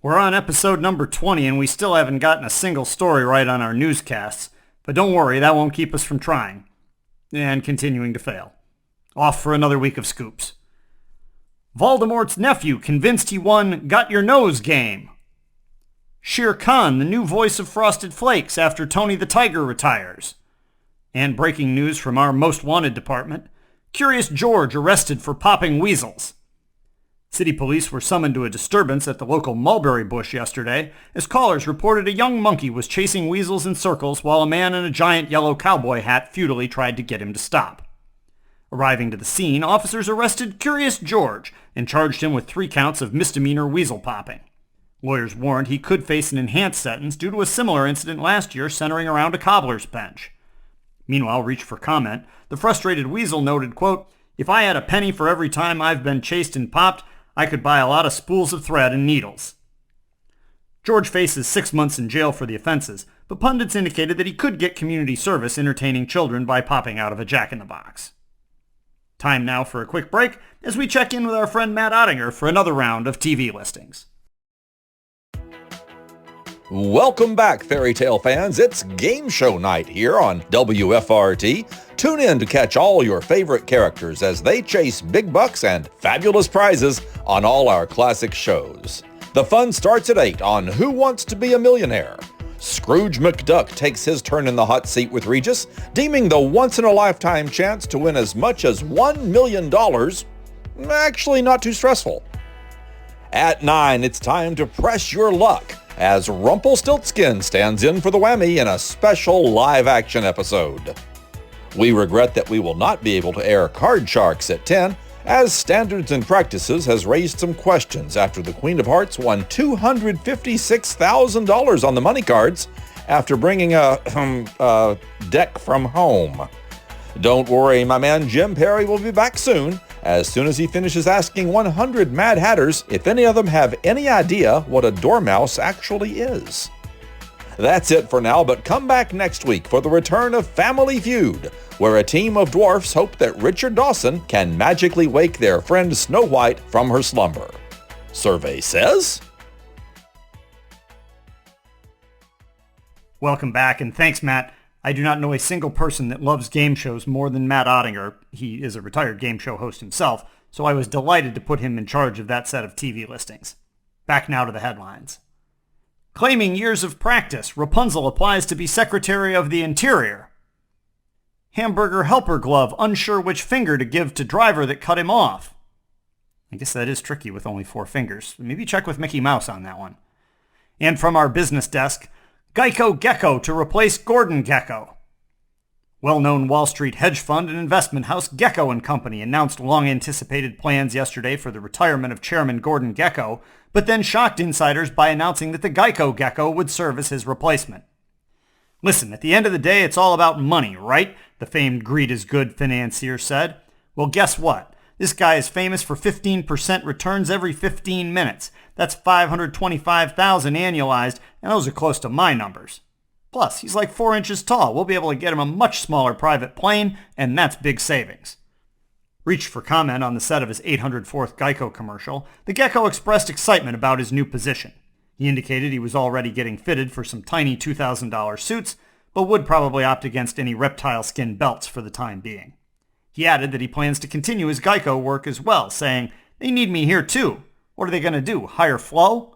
We're on episode number 20 and we still haven't gotten a single story right on our newscasts, but don't worry, that won't keep us from trying and continuing to fail. Off for another week of scoops. Voldemort's nephew convinced he won Got Your Nose game. Shere Khan, the new voice of Frosted Flakes after Tony the Tiger retires. And breaking news from our Most Wanted department, Curious George arrested for popping weasels. City police were summoned to a disturbance at the local mulberry bush yesterday as callers reported a young monkey was chasing weasels in circles while a man in a giant yellow cowboy hat futilely tried to get him to stop. Arriving to the scene, officers arrested Curious George and charged him with 3 counts of misdemeanor weasel popping. Lawyers warned he could face an enhanced sentence due to a similar incident last year centering around a cobbler's bench. Meanwhile, reached for comment, the frustrated weasel noted, quote, "If I had a penny for every time I've been chased and popped, I could buy a lot of spools of thread and needles." George faces 6 months in jail for the offenses, but pundits indicated that he could get community service entertaining children by popping out of a jack-in-the-box. Time now for a quick break as we check in with our friend Matt Ottinger for another round of TV listings. Welcome back, fairy tale fans. It's game show night here on WFRT. Tune in to catch all your favorite characters as they chase big bucks and fabulous prizes on all our classic shows. The fun starts at 8 on Who Wants to Be a Millionaire? Scrooge McDuck takes his turn in the hot seat with Regis, deeming the once-in-a-lifetime chance to win as much as $1 million actually not too stressful. At 9, it's time to press your luck as Rumpelstiltskin stands in for the whammy in a special live-action episode. We regret that we will not be able to air Card Sharks at 10, as Standards and Practices has raised some questions after the Queen of Hearts won $256,000 on the money cards after bringing a deck from home. Don't worry, my man Jim Perry will be back soon as he finishes asking 100 Mad Hatters if any of them have any idea what a dormouse actually is. That's it for now, but come back next week for the return of Family Feud, where a team of dwarfs hope that Richard Dawson can magically wake their friend Snow White from her slumber. Survey says... Welcome back, and thanks, Matt. I do not know a single person that loves game shows more than Matt Ottinger. He is a retired game show host himself, so I was delighted to put him in charge of that set of TV listings. Back now to the headlines. Claiming years of practice, Rapunzel applies to be Secretary of the Interior. Hamburger helper glove unsure which finger to give to driver that cut him off. I guess that is tricky with only 4 fingers. Maybe check with Mickey Mouse on that one. And from our business desk, Geico Gecko to replace Gordon Gekko. Well-known Wall Street hedge fund and investment house Gecko & Company announced long-anticipated plans yesterday for the retirement of Chairman Gordon Gekko, but then shocked insiders by announcing that the Geico Gecko would serve as his replacement. Listen, at the end of the day, it's all about money, right? The famed greed is good financier said. Well, guess what? This guy is famous for 15% returns every 15 minutes. That's $525,000 annualized, and those are close to my numbers. Plus, he's like 4 inches tall. We'll be able to get him a much smaller private plane, and that's big savings. Reached for comment on the set of his 804th Geico commercial, the Gecko expressed excitement about his new position. He indicated he was already getting fitted for some tiny $2,000 suits, but would probably opt against any reptile skin belts for the time being. He added that he plans to continue his Geico work as well, saying, "They need me here too. What are they going to do, hire Flo?"